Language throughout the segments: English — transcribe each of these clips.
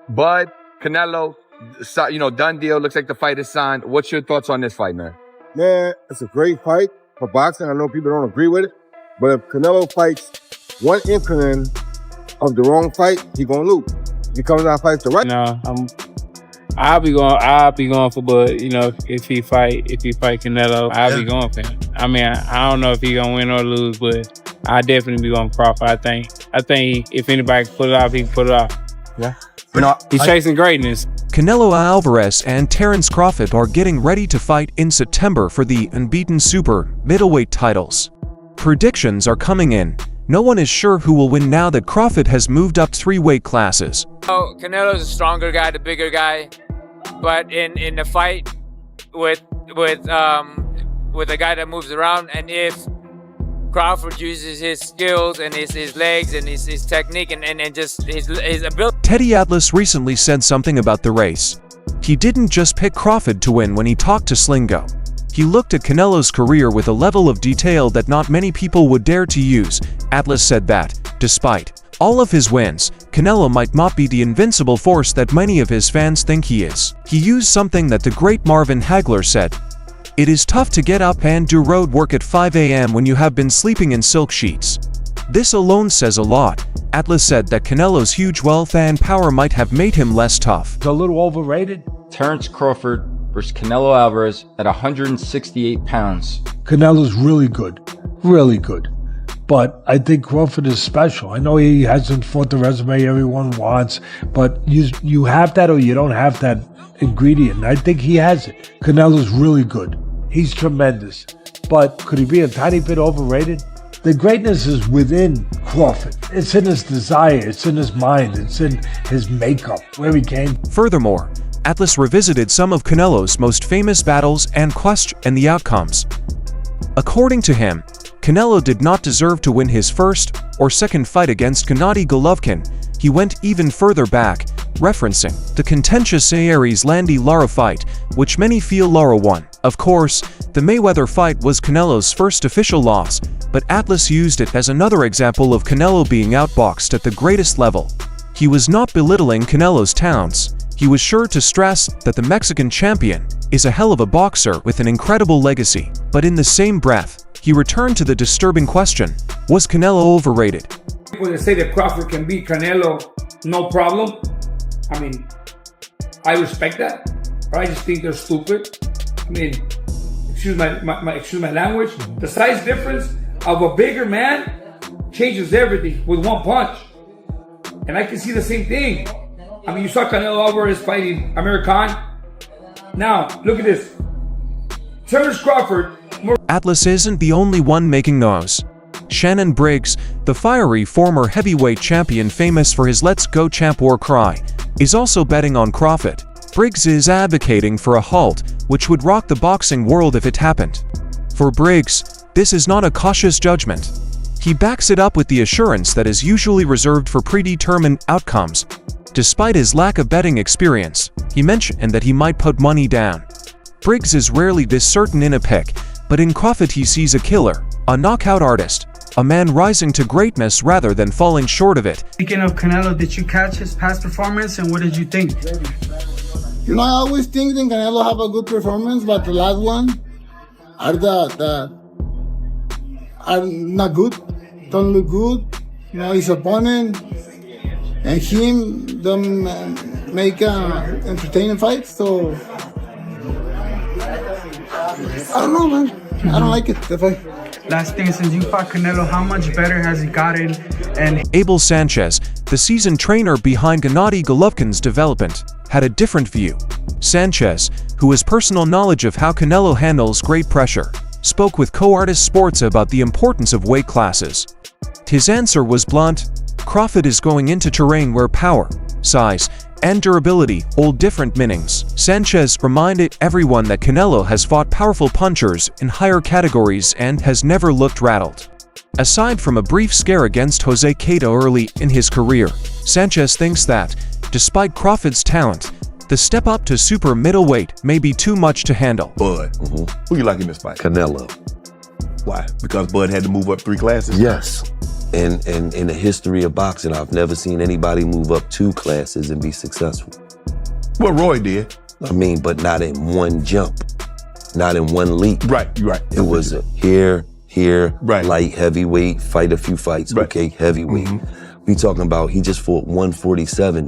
Bud, Canelo, done deal. Looks like the fight is signed. What's your thoughts on this fight, man? Man, it's a great fight for boxing. I know people don't agree with it, but if Canelo fights one inkling of the wrong fight, he gonna lose. If he comes out and fights the right. No, I'll be going for Bud. If he fight Canelo, I'll be going for him. I mean, I don't know if he gonna win or lose, but I definitely be going for Crawford. I think if anybody can pull it off, he can pull it off. Yeah. He's chasing greatness. Canelo Alvarez and Terence Crawford are getting ready to fight in September for the unbeaten super middleweight titles. Predictions are coming in. No one is sure who will win now that Crawford has moved up 3 weight classes. Canelo's a stronger guy, the bigger guy, but in the fight with a guy that moves around, and if Crawford uses his skills and his legs and his technique and just his ability. Teddy Atlas recently said something about the race. He didn't just pick Crawford to win when he talked to Slingo. He looked at Canelo's career with a level of detail that not many people would dare to use. Atlas said that, despite all of his wins, Canelo might not be the invincible force that many of his fans think he is. He used something that the great Marvin Hagler said. It is tough to get up and do road work at 5 a.m. when you have been sleeping in silk sheets. This alone says a lot. Atlas said that Canelo's huge wealth and power might have made him less tough. It's a little overrated. Terence Crawford versus Canelo Alvarez at 168 pounds. Canelo's really good. Really good. But I think Crawford is special. I know he hasn't fought the resume everyone wants, but you have that or you don't have that ingredient. I think he has it. Canelo's really good. He's tremendous. But could he be a tiny bit overrated? The greatness is within Crawford. It's in his desire. It's in his mind. It's in his makeup, where he came. Furthermore, Atlas revisited some of Canelo's most famous battles and the outcomes. According to him, Canelo did not deserve to win his first or second fight against Gennady Golovkin. He went even further back, referencing the contentious Aries-Landy Lara fight, which many feel Lara won. Of course, the Mayweather fight was Canelo's first official loss, but Atlas used it as another example of Canelo being outboxed at the greatest level. He was not belittling Canelo's talents. He was sure to stress that the Mexican champion is a hell of a boxer with an incredible legacy. But in the same breath, he returned to the disturbing question, was Canelo overrated? People that say that Crawford can beat Canelo, no problem. I mean, I respect that, but I just think they're stupid. I mean, excuse my language. The size difference of a bigger man changes everything with one punch. And I can see the same thing. I mean, you saw Canelo Alvarez fighting Amir Khan. Now, look at this. Terence Crawford. Atlas isn't the only one making noise. Shannon Briggs, the fiery former heavyweight champion famous for his "Let's Go Champ" war cry, is also betting on Crawford. Briggs is advocating for a halt, which would rock the boxing world if it happened. For Briggs, this is not a cautious judgment. He backs it up with the assurance that is usually reserved for predetermined outcomes. Despite his lack of betting experience, he mentioned that he might put money down. Briggs is rarely this certain in a pick, but in Crawford he sees a killer, a knockout artist, a man rising to greatness rather than falling short of it. Speaking of Canelo, did you catch his past performance and what did you think? I always think that Canelo have a good performance, but the last one are not good, don't look good. His opponent and him don't make entertaining fights, so I don't know, man. I don't like it, the fight. Last thing, since you fought Canelo, how much better has he gotten? And Abel Sanchez, the seasoned trainer behind Gennady Golovkin's development, had a different view. Sanchez, who has personal knowledge of how Canelo handles great pressure, spoke with Co-Artist Sports about the importance of weight classes. His answer was blunt: Crawford is going into terrain where power, size, and durability hold different meanings. Sanchez reminded everyone that Canelo has fought powerful punchers in higher categories and has never looked rattled. Aside from a brief scare against Jose Cotto early in his career, Sanchez thinks that, despite Crawford's talent, the step up to super middleweight may be too much to handle. Bud. Who you like in this fight? Canelo. Why? Because Bud had to move up 3 classes? Yes. And in the history of boxing, I've never seen anybody move up 2 classes and be successful. Well, Roy did. I mean, but not in one jump, not in one leap. Right, you're right. It was a here, right. Light, heavyweight, fight a few fights, right. Okay, heavyweight. We talking about he just fought 147.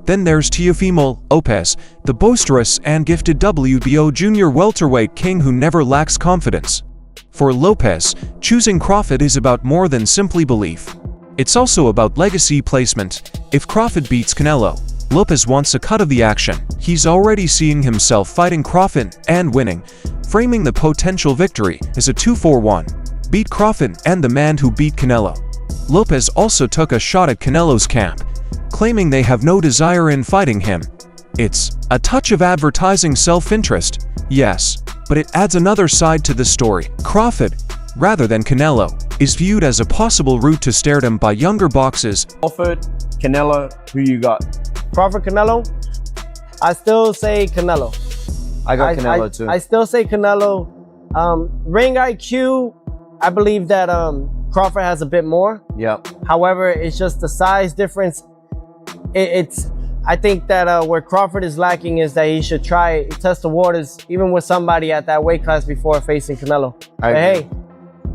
Then there's Teofimo Lopez, the boisterous and gifted WBO junior welterweight king who never lacks confidence. For Lopez, choosing Crawford is about more than simply belief. It's also about legacy placement. If Crawford beats Canelo, Lopez wants a cut of the action. He's already seeing himself fighting Crawford and winning, framing the potential victory as a 2-4-1. Beat Crawford and the man who beat Canelo. Lopez also took a shot at Canelo's camp, claiming they have no desire in fighting him. It's a touch of advertising self-interest, yes, but it adds another side to the story. Crawford, rather than Canelo, is viewed as a possible route to stardom by younger boxers. Crawford, Canelo, who you got? Crawford, Canelo? I still say Canelo. I got Canelo too. I still say Canelo. Ring IQ, I believe that Crawford has a bit more. Yep. However, it's just the size difference. I think that where Crawford is lacking is that he should test the waters even with somebody at that weight class before facing Canelo. But hey,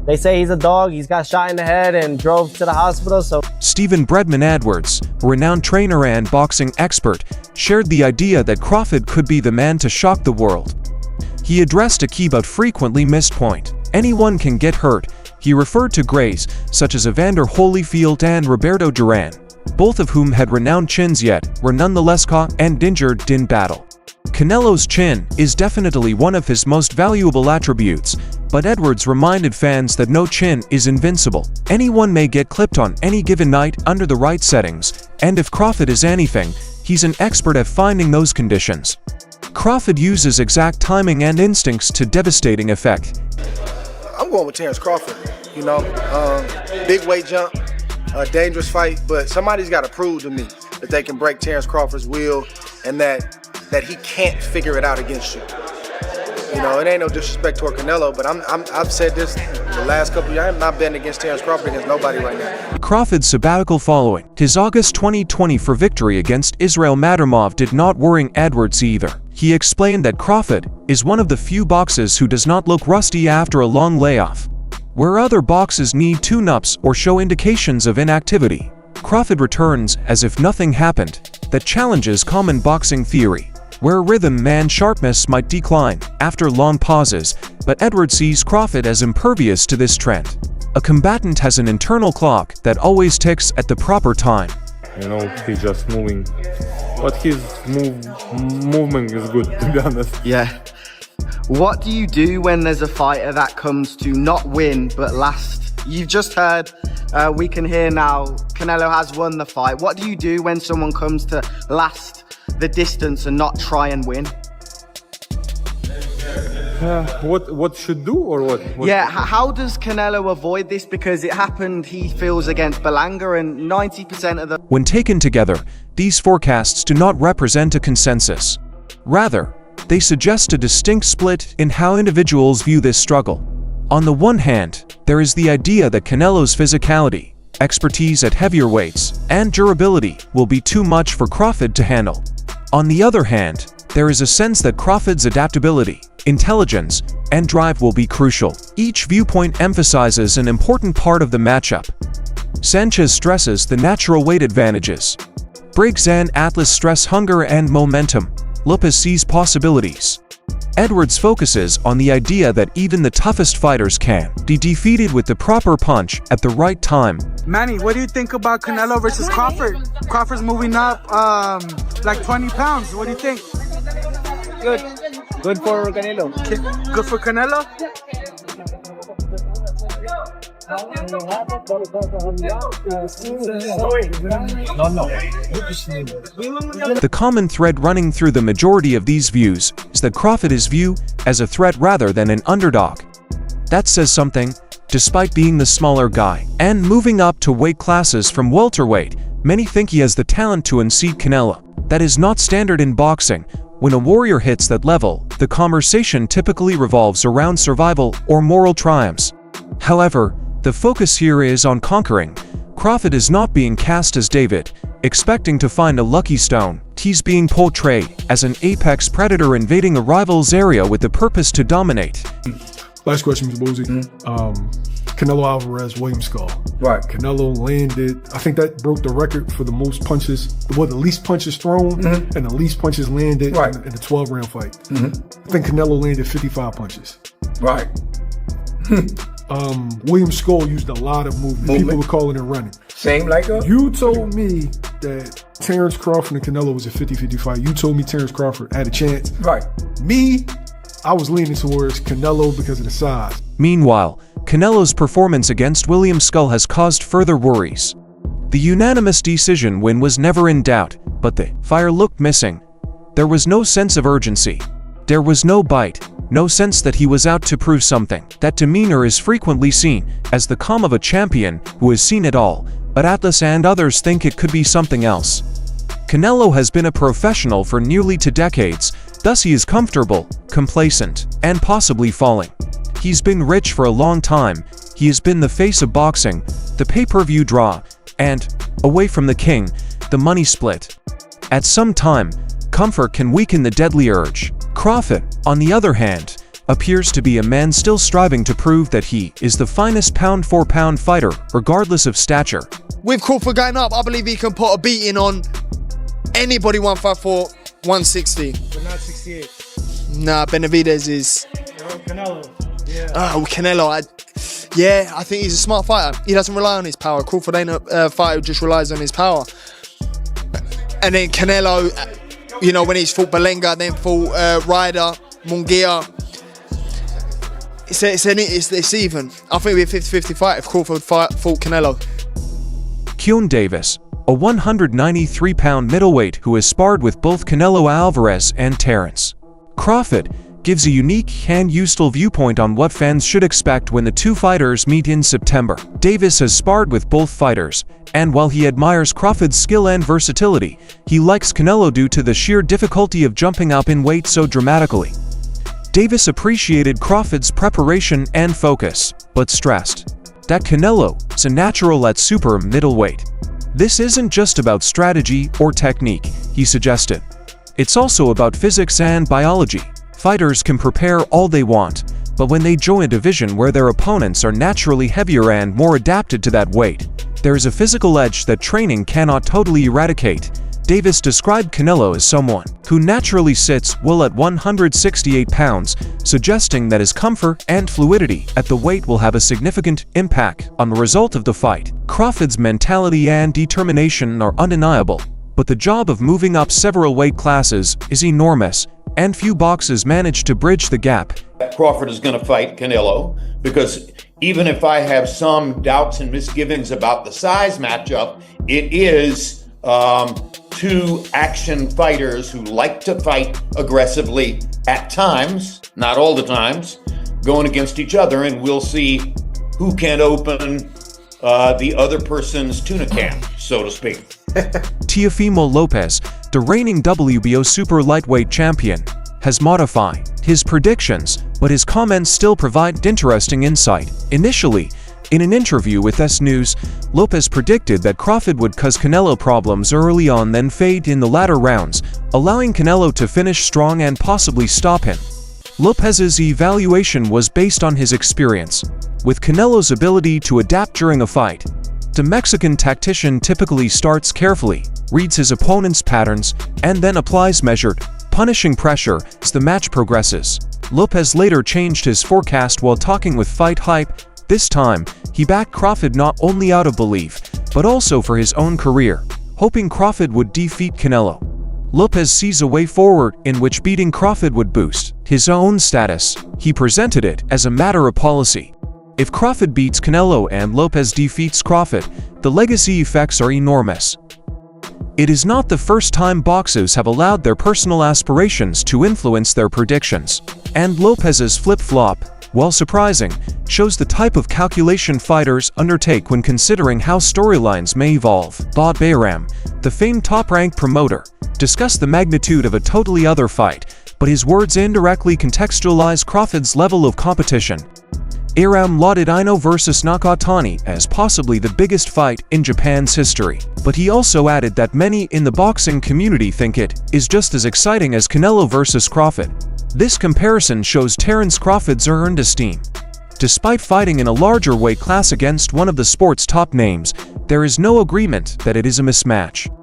they say he's a dog. He's got shot in the head and drove to the hospital. So Stephen Bredman Edwards, a renowned trainer and boxing expert, shared the idea that Crawford could be the man to shock the world. He addressed a key but frequently missed point. Anyone can get hurt. He referred to greys such as Evander Holyfield and Roberto Duran, both of whom had renowned chins yet were nonetheless caught and injured in battle. Canelo's chin is definitely one of his most valuable attributes, but Edwards reminded fans that no chin is invincible. Anyone may get clipped on any given night under the right settings, and if Crawford is anything, he's an expert at finding those conditions. Crawford uses exact timing and instincts to devastating effect. I'm going with Terrence Crawford. You know, big weight jump, a dangerous fight, but somebody's got to prove to me that they can break Terrence Crawford's will and that he can't figure it out against you. You know, it ain't no disrespect toward Canelo, but I've said this the last couple of years. I'm not betting against Terrence Crawford against nobody right now. Crawford's sabbatical following his August 2020 victory against Israel Madrimov did not worry Edwards either. He explained that Crawford is one of the few boxers who does not look rusty after a long layoff. Where other boxers need tune-ups or show indications of inactivity, Crawford returns as if nothing happened. That challenges common boxing theory, where rhythm and sharpness might decline after long pauses, but Edwards sees Crawford as impervious to this trend. A combatant has an internal clock that always ticks at the proper time. You know, he's just moving, but his movement is good, to be honest. Yeah. What do you do when there's a fighter that comes to not win but last? You've just heard, we can hear now, Canelo has won the fight. What do you do when someone comes to last the distance and not try and win? What should do or what? Yeah, how does Canelo avoid this? Because it happened, he feels, against Berlanga, and 90% of the... When taken together, these forecasts do not represent a consensus. Rather, they suggest a distinct split in how individuals view this struggle. On the one hand, there is the idea that Canelo's physicality, expertise at heavier weights, and durability will be too much for Crawford to handle. On the other hand, there is a sense that Crawford's adaptability, intelligence, and drive will be crucial. Each viewpoint emphasizes an important part of the matchup. Sanchez stresses the natural weight advantages. Briggs and Atlas stress hunger and momentum. Lopez sees possibilities. Edwards focuses on the idea that even the toughest fighters can be defeated with the proper punch at the right time. Manny, what do you think about Canelo versus Crawford? Crawford's moving up like 20 pounds. What do you think? Good. Good for Canelo. Good for Canelo? The common thread running through the majority of these views is that Crawford is viewed as a threat rather than an underdog. That says something, despite being the smaller guy. And moving up to weight classes from welterweight, many think he has the talent to unseat Canelo. That is not standard in boxing. When a warrior hits that level, the conversation typically revolves around survival or moral triumphs. However, the focus here is on conquering, Crawford is not being cast as David, expecting to find a lucky stone. He's being portrayed as an apex predator invading a rival's area with the purpose to dominate. Last question, Mr. Boozy. Canelo Alvarez, William Skull. Right. Canelo landed, I think that broke the record for the most punches, the least punches thrown and the least punches landed in the 12-round fight. I think Canelo landed 55 punches. Right. William Skull used a lot of movement. People were calling it running. Same like a... You told me that Terence Crawford and Canelo was a 50-50 fight. You told me Terence Crawford had a chance. Right. Me, I was leaning towards Canelo because of the size. Meanwhile, Canelo's performance against William Skull has caused further worries. The unanimous decision win was never in doubt, but the fire looked missing. There was no sense of urgency. There was no bite, no sense that he was out to prove something. That demeanor is frequently seen as the calm of a champion who has seen it all, but Atlas and others think it could be something else. Canelo has been a professional for nearly 2 decades, thus he is comfortable, complacent, and possibly falling. He's been rich for a long time, he has been the face of boxing, the pay-per-view draw, and, away from the king, the money split. At some time, comfort can weaken the deadly urge. Crawford, on the other hand, appears to be a man still striving to prove that he is the finest pound-for-pound fighter, regardless of stature. With Crawford going up, I believe he can put a beating on anybody 154, 160. But not 68. Nah, Benavidez is... Canelo. Yeah. Oh, Canelo. I think he's a smart fighter. He doesn't rely on his power. Crawford ain't a fighter who just relies on his power. And then Canelo, you know, when he's fought Belenga, then fought Ryder, Munguia. It's even. I think it'd be a 50-50 fight if Crawford fought Canelo. Keon Davis, a 193-pound middleweight who has sparred with both Canelo Alvarez and Terence Crawford, gives a unique and useful viewpoint on what fans should expect when the two fighters meet in September. Davis has sparred with both fighters, and while he admires Crawford's skill and versatility, he likes Canelo due to the sheer difficulty of jumping up in weight so dramatically. Davis appreciated Crawford's preparation and focus, but stressed that Canelo is a natural at super middleweight. This isn't just about strategy or technique, he suggested. It's also about physics and biology. Fighters can prepare all they want, but when they join a division where their opponents are naturally heavier and more adapted to that weight, there is a physical edge that training cannot totally eradicate. Davis described Canelo as someone who naturally sits well at 168 pounds, suggesting that his comfort and fluidity at the weight will have a significant impact on the result of the fight. Crawford's mentality and determination are undeniable, but the job of moving up several weight classes is enormous, and few boxers manage to bridge the gap. Crawford is going to fight Canelo because even if I have some doubts and misgivings about the size matchup, it is two action fighters who like to fight aggressively at times, not all the times, going against each other, and we'll see who can open the other person's tuna can, so to speak. Teofimo Lopez, the reigning WBO super lightweight champion, has modified his predictions, but his comments still provide interesting insight. Initially, in an interview with S News, Lopez predicted that Crawford would cause Canelo problems early on, then fade in the latter rounds, allowing Canelo to finish strong and possibly stop him. Lopez's evaluation was based on his experience with Canelo's ability to adapt during a fight. The Mexican tactician typically starts carefully, reads his opponent's patterns, and then applies measured, punishing pressure as the match progresses. Lopez later changed his forecast while talking with Fight Hype. This time, he backed Crawford not only out of belief, but also for his own career, hoping Crawford would defeat Canelo. Lopez sees a way forward in which beating Crawford would boost his own status. He presented it as a matter of policy. If Crawford beats Canelo and Lopez defeats Crawford, the legacy effects are enormous. It is not the first time boxers have allowed their personal aspirations to influence their predictions, and Lopez's flip-flop, while surprising, shows the type of calculation fighters undertake when considering how storylines may evolve. Bob Bayram, the famed top-ranked promoter, discussed the magnitude of a totally other fight, but his words indirectly contextualize Crawford's level of competition. Aram lauded Ino vs Nakatani as possibly the biggest fight in Japan's history. But he also added that many in the boxing community think it is just as exciting as Canelo vs Crawford. This comparison shows Terence Crawford's earned esteem. Despite fighting in a larger weight class against one of the sport's top names, there is no agreement that it is a mismatch.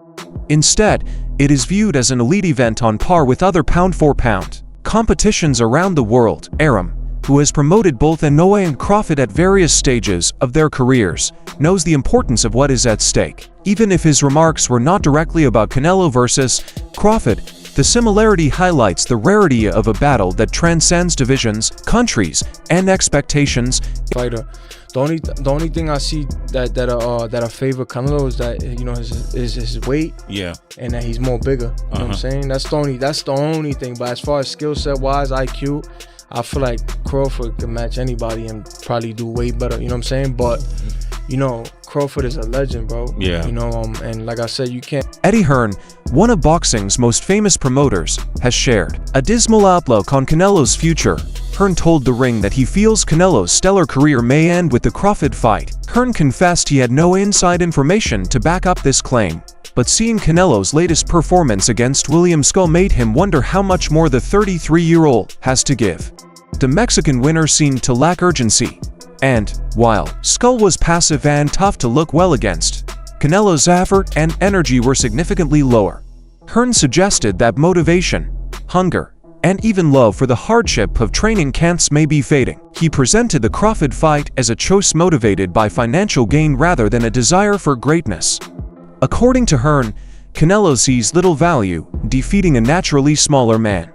Instead, it is viewed as an elite event on par with other pound-for-pound competitions around the world. Aram, who has promoted both Inoue and Crawford at various stages of their careers, knows the importance of what is at stake. Even if his remarks were not directly about Canelo versus Crawford, the similarity highlights the rarity of a battle that transcends divisions, countries, and expectations. Fighter. The only thing I see that I favor Canelo is that, you know, is his weight. Yeah. And that he's more bigger. You know what I'm saying? That's the only thing. But as far as skill set wise, IQ, I feel like Crawford can match anybody and probably do way better. You know what I'm saying? But you know, Crawford is a legend, bro. Yeah. You know, and like I said, you can't. Eddie Hearn, one of boxing's most famous promoters, has shared a dismal outlook on Canelo's future. Hearn told The Ring that he feels Canelo's stellar career may end with the Crawford fight. Hearn confessed he had no inside information to back up this claim, but seeing Canelo's latest performance against William Skull made him wonder how much more the 33-year-old has to give. The Mexican winner seemed to lack urgency, and, while Skull was passive and tough to look well against, Canelo's effort and energy were significantly lower. Hearn suggested that motivation, hunger, and even love for the hardship of training camps may be fading. He presented the Crawford fight as a choice motivated by financial gain rather than a desire for greatness. According to Hearn, Canelo sees little value defeating a naturally smaller man.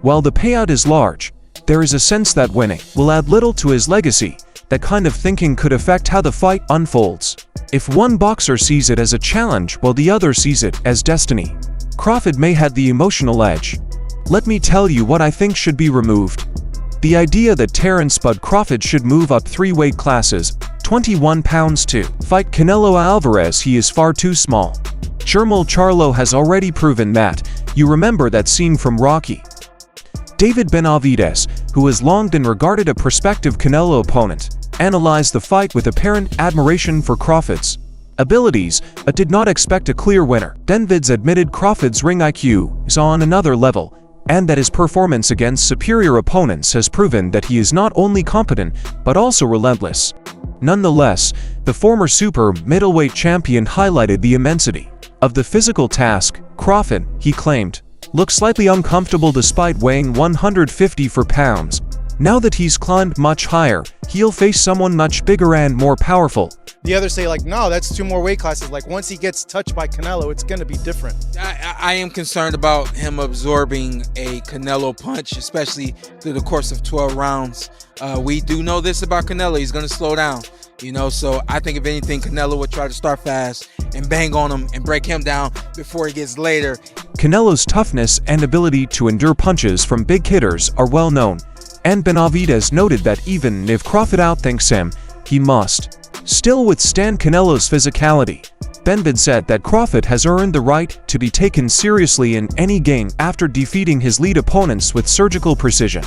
While the payout is large, there is a sense that winning will add little to his legacy. That kind of thinking could affect how the fight unfolds. If one boxer sees it as a challenge while the other sees it as destiny, Crawford may have the emotional edge. Let me tell you what I think should be removed. The idea that Terence Bud Crawford should move up 3 weight classes, 21 pounds to fight Canelo Alvarez. He is far too small. Jermall Charlo has already proven that. You remember that scene from Rocky. David Benavidez, who has long been regarded a prospective Canelo opponent, analyzed the fight with apparent admiration for Crawford's abilities, but did not expect a clear winner. Benavidez admitted Crawford's ring IQ is on another level, and that his performance against superior opponents has proven that he is not only competent, but also relentless. Nonetheless, the former super middleweight champion highlighted the immensity of the physical task. Crawford, he claimed, looks slightly uncomfortable despite weighing 154 pounds. Now that he's climbed much higher, he'll face someone much bigger and more powerful. The others say like, no, that's 2 more weight classes. Like once he gets touched by Canelo, it's going to be different. I am concerned about him absorbing a Canelo punch, especially through the course of 12 rounds. We do know this about Canelo. He's going to slow down, you know, so I think if anything, Canelo would try to start fast and bang on him and break him down before he gets later. Canelo's toughness and ability to endure punches from big hitters are well known, and Benavidez noted that even if Crawford outthinks him, he must still withstand Canelo's physicality. Benavidez said that Crawford has earned the right to be taken seriously in any game after defeating his lead opponents with surgical precision.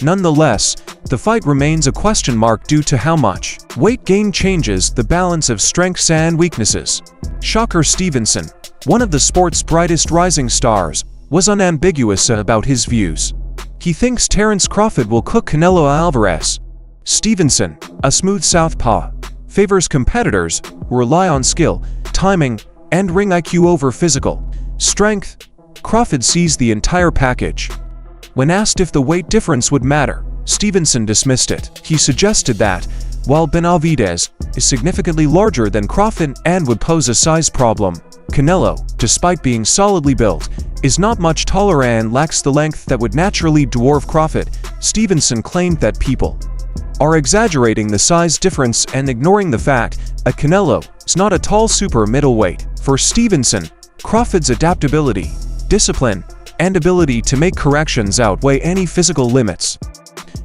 Nonetheless, the fight remains a question mark due to how much weight gain changes the balance of strengths and weaknesses. Shakur Stevenson, one of the sport's brightest rising stars, was unambiguous about his views. He thinks Terence Crawford will cook Canelo Alvarez. Stevenson, a smooth southpaw, favors competitors who rely on skill, timing, and ring IQ over physical strength. Crawford sees the entire package. When asked if the weight difference would matter, Stevenson dismissed it. He suggested that, while Benavidez is significantly larger than Crawford and would pose a size problem, Canelo, despite being solidly built, is not much taller and lacks the length that would naturally dwarf Crawford. Stevenson claimed that people are exaggerating the size difference and ignoring the fact that Canelo is not a tall super middleweight. For Stevenson, Crawford's adaptability, discipline, and ability to make corrections outweigh any physical limits.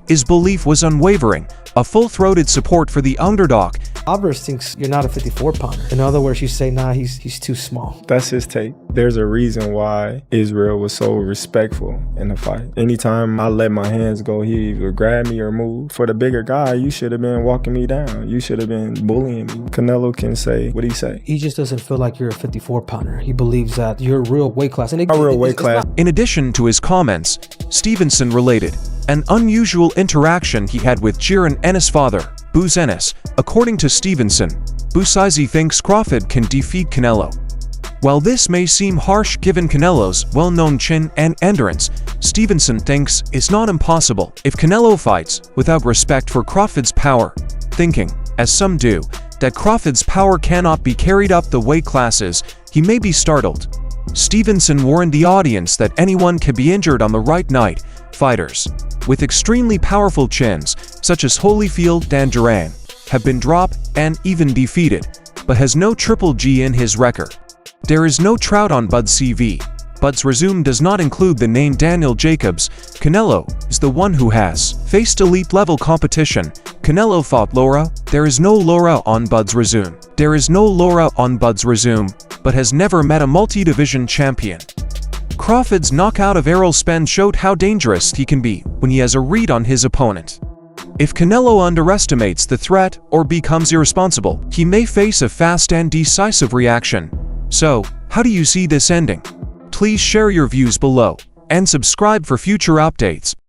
His belief was unwavering, a full-throated support for the underdog, Alvarez thinks you're not a 54-pounder. In other words, you say, nah, he's too small. That's his take. There's a reason why Israel was so respectful in the fight. Anytime I let my hands go, he either grab me or move. For the bigger guy, you should have been walking me down. You should have been bullying me. Canelo can say, what do you say? He just doesn't feel like you're a 54-pounder. He believes that you're a real weight class. And a real weight class. In addition to his comments, Stevenson related an unusual interaction he had with Jiren Ennis' father, Booz Ennis. According to Stevenson, Boozazi thinks Crawford can defeat Canelo. While this may seem harsh given Canelo's well-known chin and endurance, Stevenson thinks it's not impossible if Canelo fights without respect for Crawford's power, thinking, as some do, that Crawford's power cannot be carried up the weight classes. He may be startled. Stevenson warned the audience that anyone can be injured on the right night. Fighters with extremely powerful chins, such as Holyfield and Duran, have been dropped and even defeated, but has no Triple G in his record. There is no Trout on Bud's CV. Bud's resume does not include the name Daniel Jacobs. Canelo is the one who has faced elite-level competition. Canelo fought Laura. There is no Laura on Bud's resume. There is no Laura on Bud's resume, but has never met a multi-division champion. Crawford's knockout of Errol Spence showed how dangerous he can be when he has a read on his opponent. If Canelo underestimates the threat or becomes irresponsible, he may face a fast and decisive reaction. So, how do you see this ending? Please share your views below and subscribe for future updates.